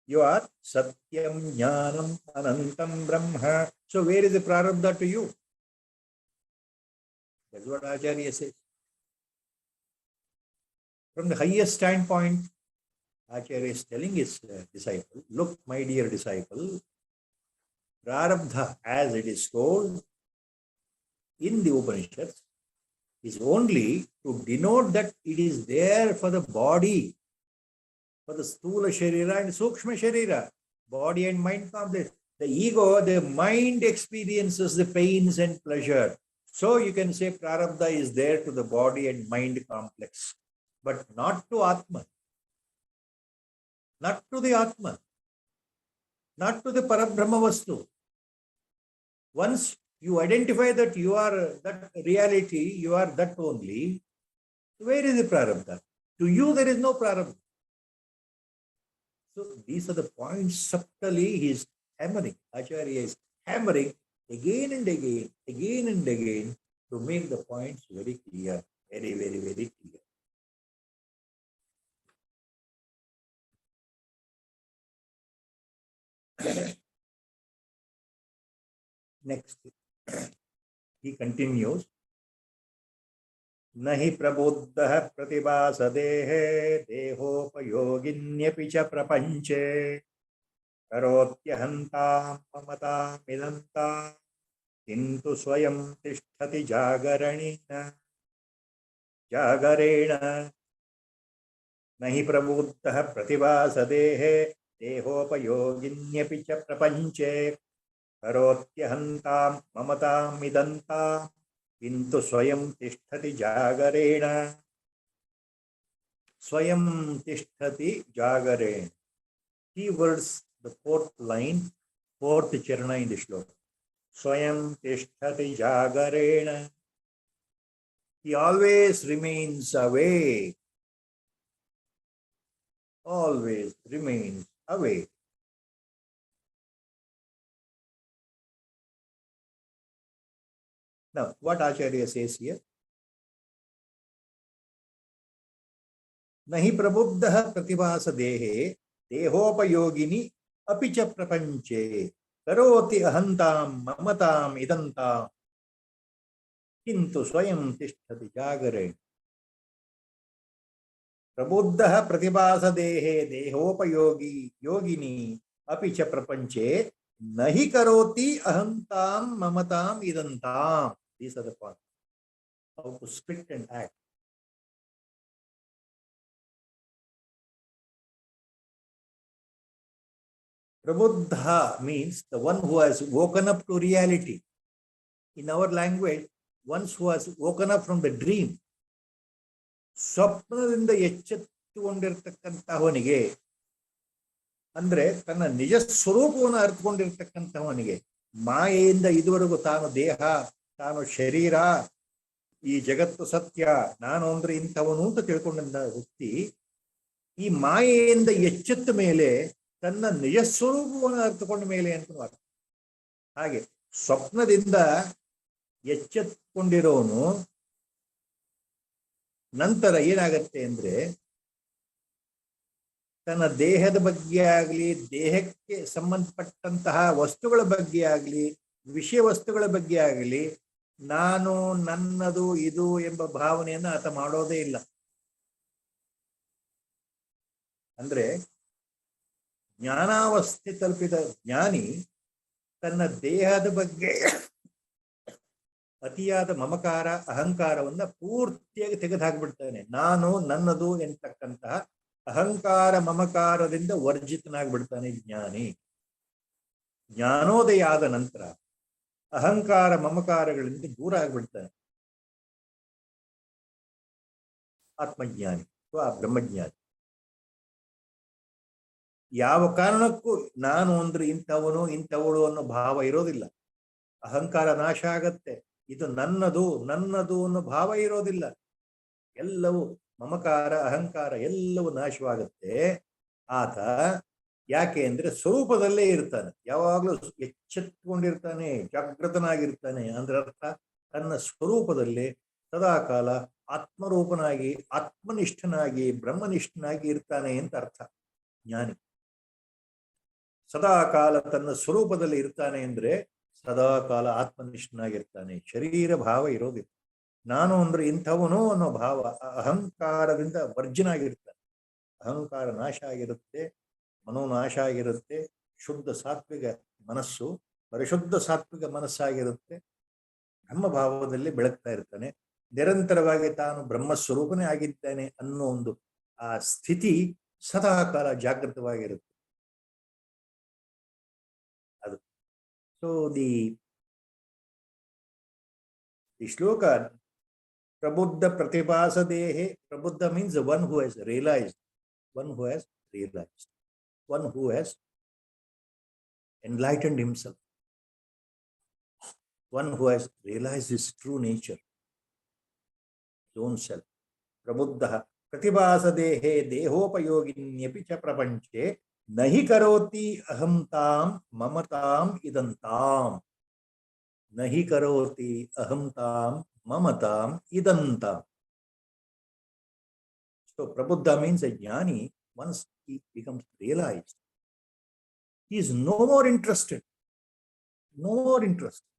You are satyam jnanam anantam brahma. So where is the prarabdha to you? That's what Acharya says. From the highest standpoint, Acharya is telling his disciple, look, my dear disciple, prarabdha, as it is told in the Upanishads, is only to denote that it is there for the body, for the sthula sharira and sukshma sharira, body and mind complex. The ego, the mind experiences the pains and pleasure. So you can say prarabdha is there to the body and mind complex, but not to Atma, not to the Atma, not to the Parabrahma Vastu. Once you identify that you are that reality, you are that only, where is the prarabdha? To you there is no prarabdha. So these are the points subtly he is hammering. Acharya is hammering again and again to make the points very clear, very, very, very clear. Next, he continues. Nahi prabuddha pratibhasadehe dehopayoginyapि cha prapanche karotyahanta mamata midanta kintu swayam tishtati jagarena nahi prabuddha pratibhasadehe dehopayoginyapि cha prapanche karotyahanta mamata midanta Kintu swayam tishtati jagarena. Swayam tishtati jagarena. Keywords, the fourth line, fourth charana in the shloka. Swayam tishtati jagarena. He always remains awake. Always remains awake. Now, what Acharya says here? Nahi prabuddha pratibhasa dehe dehopayogini api cha prapanche karoti ahantam mamatam idantam kintu swayam tishtati jagare. Prabuddha pratibhasa dehe dehopayogi yogini api cha prapanche nahi karoti ahantam mamatam idantam. These are the points. How to split and act. Prabuddha means the one who has woken up to reality. In our language, one who has woken up from the dream. ಸ್ವಪ್ನದಿಂದ ಎಚ್ಚೆತ್ತುಕೊಂಡಿರ್ತಕ್ಕಂತಹವನಿಗೆ, ಅಂದ್ರೆ ತನ್ನ ನಿಜ ಸ್ವರೂಪವನ್ನು ಅರ್ಥಕೊಂಡಿರ್ತಕ್ಕಂಥವನಿಗೆ, ಮಾಯೆಯಿಂದ ಇದುವರೆಗೂ ತಾನು ದೇಹ, ತಾನು ಶರೀರ, ಈ ಜಗತ್ತು ಸತ್ಯ, ನಾನು ಅಂದ್ರೆ ಇಂಥವನು ಅಂತ ತಿಳ್ಕೊಂಡ ವ್ಯಕ್ತಿ ಈ ಮಾಯೆಯಿಂದ ಎಚ್ಚೆತ್ತ ಮೇಲೆ ತನ್ನ ನಿಜ ಸ್ವರೂಪವನ್ನು ಅರ್ಥಕೊಂಡ ಮೇಲೆ ಅಂತ ಅರ್ಥ. ಹಾಗೆ ಸ್ವಪ್ನದಿಂದ ಎಚ್ಚೆತ್ತುಕೊಂಡಿರೋನು ನಂತರ ಏನಾಗತ್ತೆ ಅಂದ್ರೆ ತನ್ನ ದೇಹದ ಬಗ್ಗೆ ಆಗಲಿ, ದೇಹಕ್ಕೆ ಸಂಬಂಧಪಟ್ಟಂತಹ ವಸ್ತುಗಳ ಬಗ್ಗೆ ಆಗಲಿ, ವಿಷಯ ವಸ್ತುಗಳ ಬಗ್ಗೆ ಆಗಲಿ ನಾನು, ನನ್ನದು, ಇದು ಎಂಬ ಭಾವನೆಯನ್ನು ಆತ ಮಾಡೋದೇ ಇಲ್ಲ. ಅಂದ್ರೆ ಜ್ಞಾನಾವಸ್ಥೆ ತಲುಪಿದ ಜ್ಞಾನಿ ತನ್ನ ದೇಹದ ಬಗ್ಗೆ ಅತಿಯಾದ ಮಮಕಾರ, ಅಹಂಕಾರವನ್ನ ಪೂರ್ತಿಯಾಗಿ ತೆಗೆದುಹಾಕ್ಬಿಡ್ತಾನೆ. ನಾನು, ನನ್ನದು ಎಂತಕ್ಕಂತಹ ಅಹಂಕಾರ ಮಮಕಾರದಿಂದ ವರ್ಜಿತನಾಗ್ಬಿಡ್ತಾನೆ ಜ್ಞಾನಿ. ಜ್ಞಾನೋದಯ ಆದ ನಂತರ ಅಹಂಕಾರ ಮಮಕಾರಗಳಿಂದ ದೂರ ಆಗ್ಬಿಡ್ತಾನೆ ಆತ್ಮಜ್ಞಾನಿ ಅಥವಾ ಬ್ರಹ್ಮಜ್ಞಾನಿ. ಯಾವ ಕಾರಣಕ್ಕೂ ನಾನು ಅಂದ್ರೆ ಇಂಥವನು, ಇಂಥವಳು ಅನ್ನೋ ಭಾವ ಇರೋದಿಲ್ಲ. ಅಹಂಕಾರ ನಾಶ ಆಗತ್ತೆ. ಇದು ನನ್ನದು, ನನ್ನದು ಅನ್ನೋ ಭಾವ ಇರೋದಿಲ್ಲ. ಎಲ್ಲವೂ ಮಮಕಾರ, ಅಹಂಕಾರ ಎಲ್ಲವೂ ನಾಶವಾಗುತ್ತೆ. ಆತ ಯಾಕೆ ಅಂದ್ರೆ ಸ್ವರೂಪದಲ್ಲೇ ಇರ್ತಾನೆ, ಯಾವಾಗಲೂ ಎಚ್ಚೆತ್ತುಕೊಂಡಿರ್ತಾನೆ, ಜಾಗೃತನಾಗಿರ್ತಾನೆ. ಅಂದ್ರೆ ಅರ್ಥ ತನ್ನ ಸ್ವರೂಪದಲ್ಲಿ ಸದಾಕಾಲ ಆತ್ಮರೂಪನಾಗಿ, ಆತ್ಮನಿಷ್ಠನಾಗಿ, ಬ್ರಹ್ಮನಿಷ್ಠನಾಗಿ ಇರ್ತಾನೆ ಅಂತ ಅರ್ಥ. ಜ್ಞಾನಿ ಸದಾಕಾಲ ತನ್ನ ಸ್ವರೂಪದಲ್ಲಿ ಇರ್ತಾನೆ ಅಂದ್ರೆ ಸದಾಕಾಲ ಆತ್ಮನಿಷ್ಠನಾಗಿರ್ತಾನೆ, ಶರೀರ ಭಾವ ಇರೋದಿಲ್ಲ. ನಾನು ಅಂದ್ರೆ ಇಂಥವನು ಅನ್ನೋ ಭಾವ ಅಹಂಕಾರದಿಂದ ವರ್ಜನಾಗಿರ್ತಾನೆ. ಅಹಂಕಾರ ನಾಶ ಆಗಿರುತ್ತೆ, ಮನೋನಾಶ ಆಗಿರುತ್ತೆ. ಶುದ್ಧ ಸಾತ್ವಿಕ ಮನಸ್ಸು ಪರಿಶುದ್ಧ ಸಾತ್ವಿಕ ಮನಸ್ಸಾಗಿರುತ್ತೆ. ಬ್ರಹ್ಮಭಾವದಲ್ಲಿ ಬೆಳಗ್ತಾ ಇರ್ತಾನೆ. ನಿರಂತರವಾಗಿ ತಾನು ಬ್ರಹ್ಮಸ್ವರೂಪನೇ ಆಗಿದ್ದಾನೆ ಅನ್ನೋ ಒಂದು ಆ ಸ್ಥಿತಿ ಸದಾಕಾಲ ಜಾಗೃತವಾಗಿರುತ್ತೆ. ಅದು ಸೊ ದಿ ಶ್ಲೋಕ Prabhuddha Pratibhasadehe. Prabhuddha means the one who has realized, one who has realized, one who has enlightened himself, one who has realized his true nature, his own self. Prabhuddha Pratibhasadehe Dehopayogini cha prapanche nahi karoti aham tam mamatam idantam. Nahi karoti aham tam mamatam idantam. So Prabuddha means a jnani. Once he becomes realized, he is no more interested. No more interested.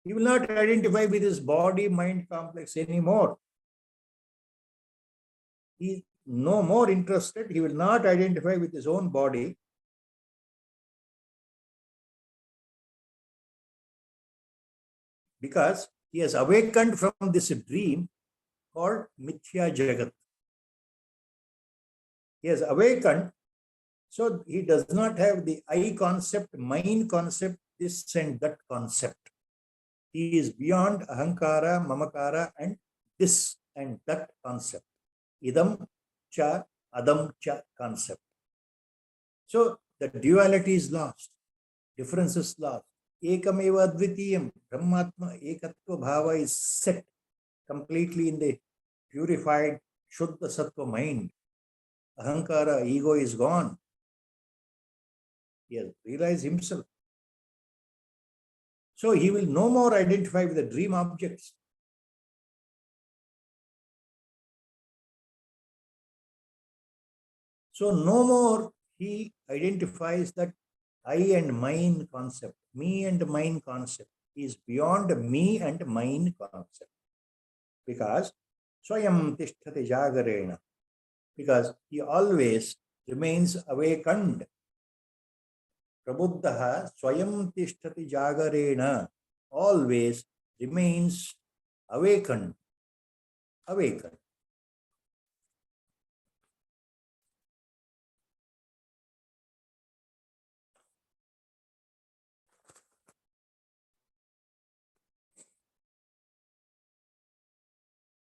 He will not identify with his body-mind complex anymore. He is no more interested. He will not identify with his own body. Because he has awakened from this dream called Mithya Jagat. He has awakened, so he does not have the I concept, mind concept, this and that concept. He is beyond ahankara, mamakara, and this and that concept. Idam cha, adam cha concept. So the duality is lost, difference is lost. Ekameva advitiyam, Brahmatma ekatva bhava is set completely in the purified Shuddha Sattva mind. Ahankara, ego is gone. He has realized himself. So he will no more identify with the dream objects. So no more he identifies that I and mine concept, me and mine concept. He is beyond me and mine concept. Because Swayam Tishthati Jagarena. Because he always remains awakened. Prabuddha Swayam Tishtati Jagarena, always remains awakened. Awakened.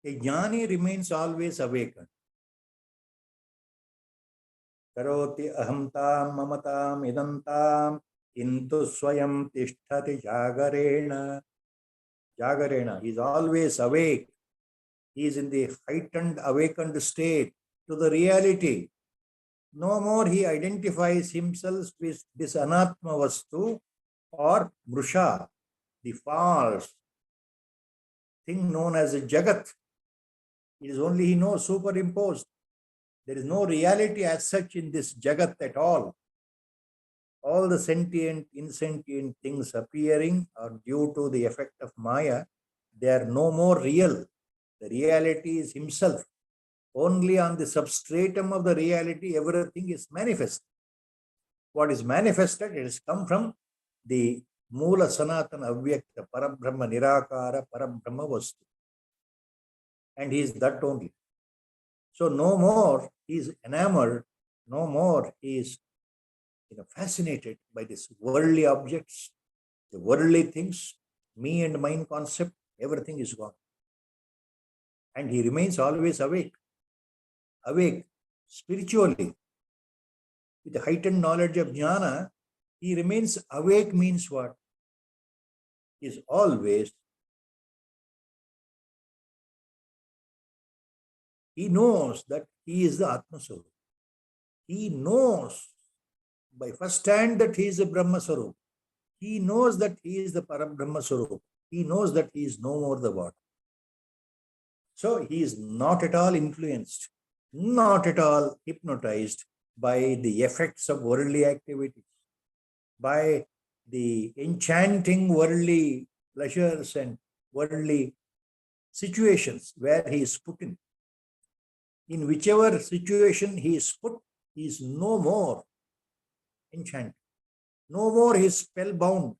A jnani remains always awakened. Karoti ahamtam mamatam idantam kintu swayam tishtati jagarena. Jagarena, he is always awake. He is in the heightened, awakened state to the reality. No more he identifies himself with this anatma vastu or mrusha, the false thing known as a jagat. It is only he knows superimposed. There is no reality as such in this jagat at all. All the sentient, insentient things appearing are due to the effect of Maya. They are no more real. The reality is himself. Only on the substratum of the reality, everything is manifest. What is manifested, it has come from the Mula Sanatana Avyakta Parabrahma Nirakara Parabrahma Vastu. And he is that only. So no more he is enamored, no more he is fascinated by these worldly objects, the worldly things, me and mine concept, everything is gone. And he remains always awake spiritually. With the heightened knowledge of jnana, he remains awake means what? He is always, he knows that he is the Atma Swarup. He knows by first hand that he is a Brahma Swarup. He knows that he is the Parabrahma Swarup. He knows that he is no more the body. So he is not at all influenced, not at all hypnotized by the effects of worldly activities, by the enchanting worldly pleasures and worldly situations where he is put in. In whichever situation he is put, he is no more enchanted. No more he is spellbound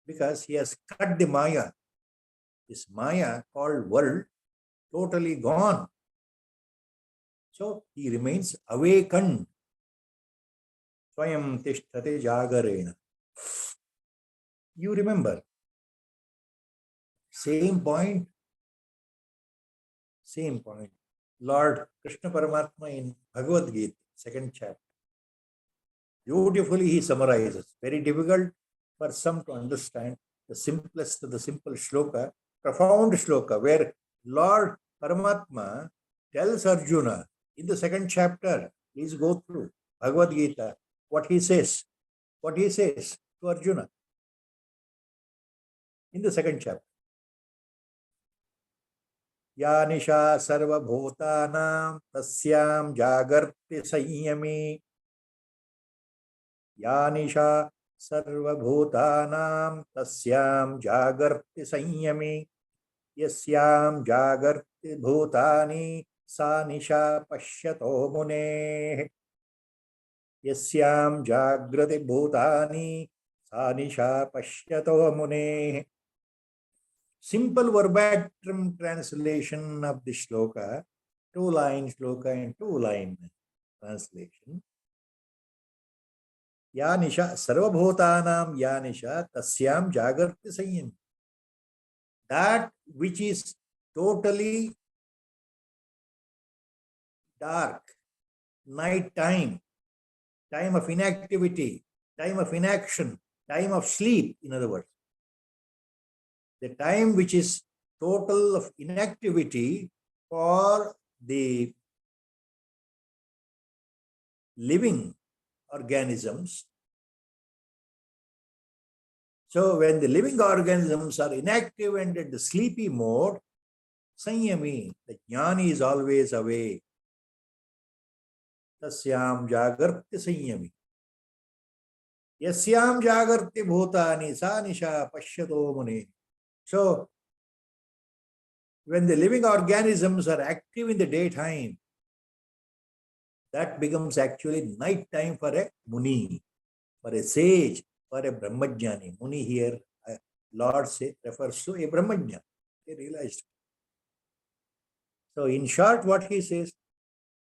because he has cut the Maya. This Maya called world, totally gone. So he remains awakened. Swayam tishthate jagarena. You remember, same point. Lord Krishna Paramatma in Bhagavad Gita, 2nd chapter. Beautifully he summarizes. Very difficult for some to understand. The simplest of the simple shloka, profound shloka, where Lord Paramatma tells Arjuna in the 2nd chapter, please go through Bhagavad Gita, what he says to Arjuna in the 2nd chapter. Ya nisha sarva bhutanam tasyam jagarti sanyami. Ya nisha sarva bhutanam tasyam jagarti sanyami. Yasyam jagarti bhutani sa nisha pashyato mune. Yasyam jagrati bhutani sa nisha pashyato mune. Simple verbatim translation of the shloka, 2-line shloka and 2-line translation. Ya nisha sarvabhutanam ya nisha tasyam jagarti sanyam. That which is totally dark, night time, time of inactivity, time of inaction, time of sleep, in other words. The time which is total of inactivity for the living organisms. So when the living organisms are inactive and at the sleepy mode, sanyami, the jnani is always awake. Tasyam jagarti sanyami. Yasyam jagarti bhutani sa nisha pashyato mune. So, when the living organisms are active in the daytime, that becomes actually night time for a muni, for a sage, for a brahmajnani. Muni here, Lord refers to a brahmajna. They realized. So, in short, what he says,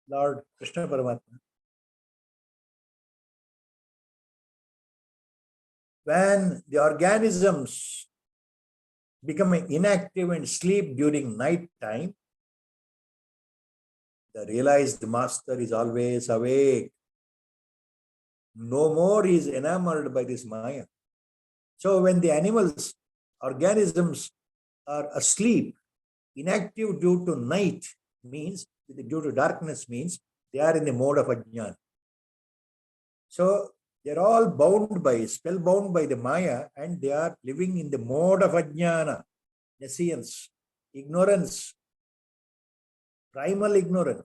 Lord Krishna Paramatma, when the organisms become inactive and sleep during night time, The realized master is always awake. No more is enamored by this Maya. So when the animals, organisms are asleep, inactive due to night means, due to darkness means, they are in the mode of ajnana. So they're all bound by, spellbound by the Maya, and they are living in the mode of ajnana, nescience, ignorance, primal ignorance.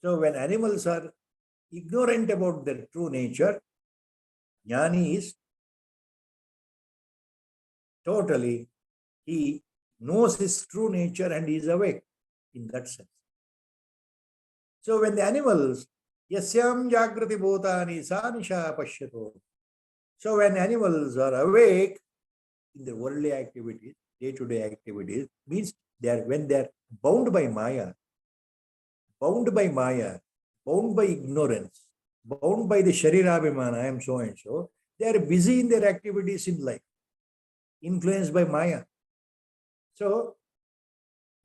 So when animals are ignorant about their true nature, jnani is totally, he knows his true nature and he is awake in that sense. So when the animals, yasyam jagrati bhutani sanisha pashyato. So when animals are awake in their worldly activities, day-to-day activities, means when they are bound by Maya, bound by ignorance, bound by the Sharirabhimana, I am so and so, they are busy in their activities in life, influenced by Maya. So,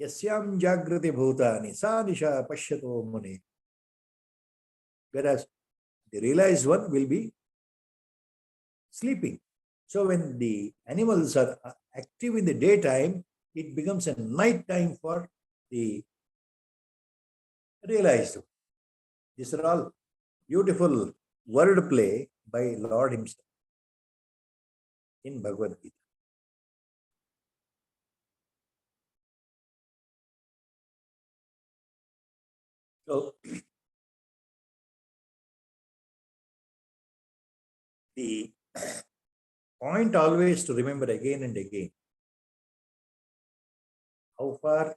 yasyam jagrati bhutani sanisha pashyato muni. Whereas the realized one will be sleeping. So when the animals are active in the daytime, it becomes a night time for the realized one. These are all beautiful word play by Lord himself in Bhagavad Gita. So the point always to remember again and again how far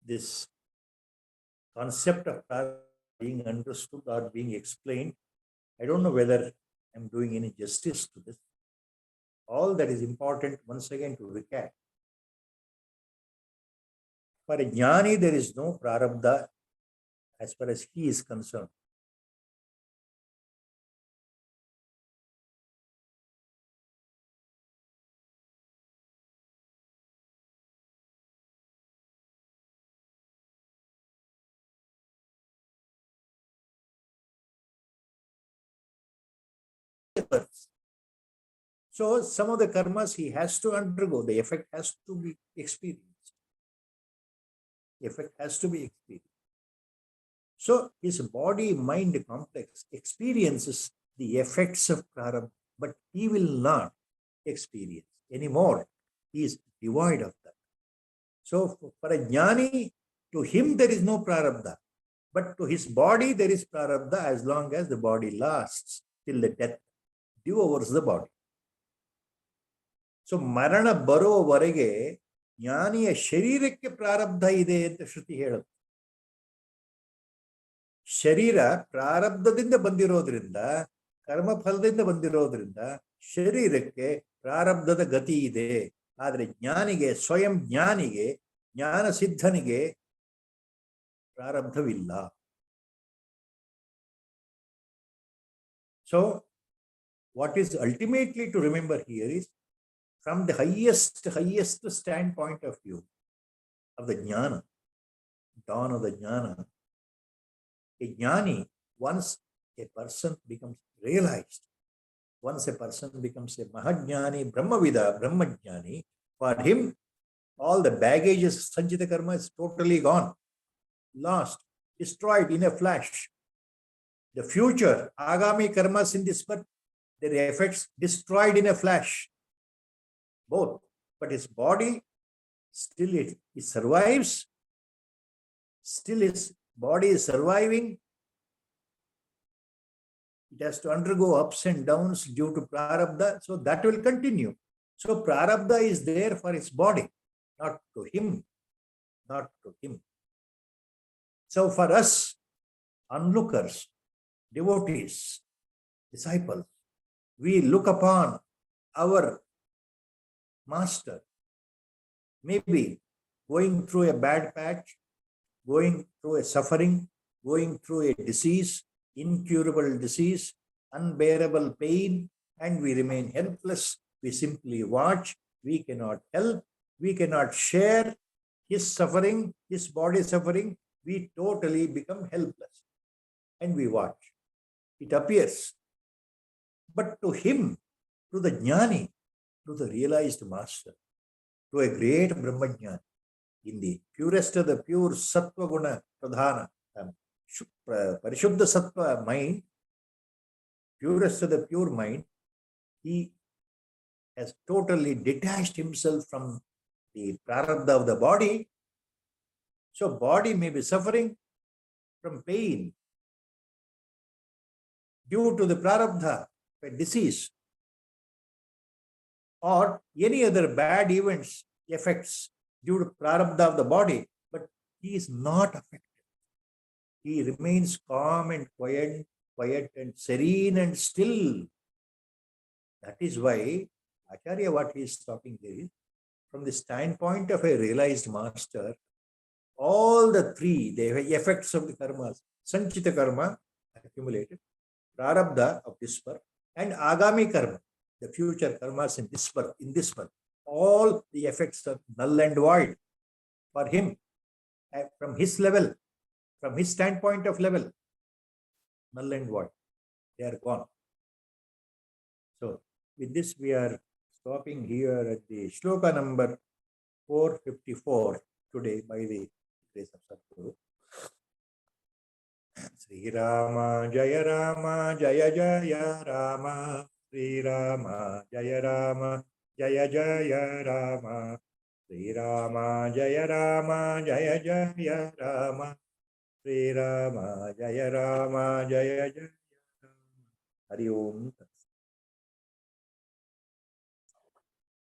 this concept of being understood or being explained. I don't know whether I'm doing any justice to this. All that is important, once again, to recap. For a jnani, there is no prarabdha as far as he is concerned. So some of the karmas he has to undergo, the effect has to be experienced. The effect has to be experienced. So his body-mind complex experiences the effects of prarabdha, but he will not experience anymore. He is devoid of that. So for a jnani, to him there is no prarabdha, but to his body there is prarabdha as long as the body lasts till the death devours the body. So ಮರಣ ಬರೋವರೆಗೆ ಜ್ಞಾನಿಯ ಶರೀರಕ್ಕೆ ಪ್ರಾರಬ್ಧ ಇದೆ ಅಂತ ಶ್ರುತಿ ಹೇಳುತ್ತೆ. ಶರೀರ ಪ್ರಾರಬ್ಧದಿಂದ ಬಂದಿರೋದ್ರಿಂದ, ಕರ್ಮಫಲದಿಂದ ಬಂದಿರೋದ್ರಿಂದ ಶರೀರಕ್ಕೆ ಪ್ರಾರಬ್ಧದ ಗತಿ ಇದೆ. ಆದರೆ ಜ್ಞಾನಿಗೆ, ಸ್ವಯಂ ಜ್ಞಾನಿಗೆ, ಜ್ಞಾನ ಸಿದ್ಧನಿಗೆ ಪ್ರಾರಬ್ಧವಿಲ್ಲ. So what is ultimately to remember here is, from the highest standpoint of view of the jnana, dawn of the jnana, a jnani, once a person becomes realized, once a person becomes a mahajnani, brahmavida, brahmajnani, for him all the baggages, sanchita karma is totally gone, lost, destroyed in a flash. The future, agami karmas in this birth, their effects destroyed in a flash. Both. But his body still it survives. Still his body is surviving. It has to undergo ups and downs due to prarabdha. So that will continue. So prarabdha is there for his body, not to him. Not to him. So for us, onlookers, devotees, disciples, we look upon our master, maybe going through a bad patch, going through a suffering, going through a disease, incurable disease, unbearable pain, and we remain helpless. We simply watch. We cannot help. We cannot share. his suffering, his body suffering, we totally become helpless and we watch. It appears. But to him, to the jnani, to the realized master, to a great Brahmajnani, in the purest of the pure Sattva Guna Pradhana, Parishuddha Sattva mind, purest of the pure mind, he has totally detached himself from the prarabdha of the body. So body may be suffering from pain due to the prarabdha, a disease, or any other bad events, effects due to prarabdha of the body, but he is not affected. He remains calm and quiet and serene and still. That is why Acharya, what he is talking there is, from the standpoint of a realized master, all the three, the effects of the karmas, sanchita karma accumulated, prarabdha of this birth, and agami karma, the future karmas in this birth, all the effects are null and void for him, from his level, from his standpoint of level, null and void, they are gone. So with this, we are stopping here at the shloka number 454 today by the grace of Sadguru. Sri Rama Jaya Rama Jaya Jaya Rama Sri Rama Jaya Rama Jaya Jaya Rama Sri Rama Jaya Rama Jaya Jaya Rama Sri Rama Jaya Rama Jaya Jaya Rama. Hari Om.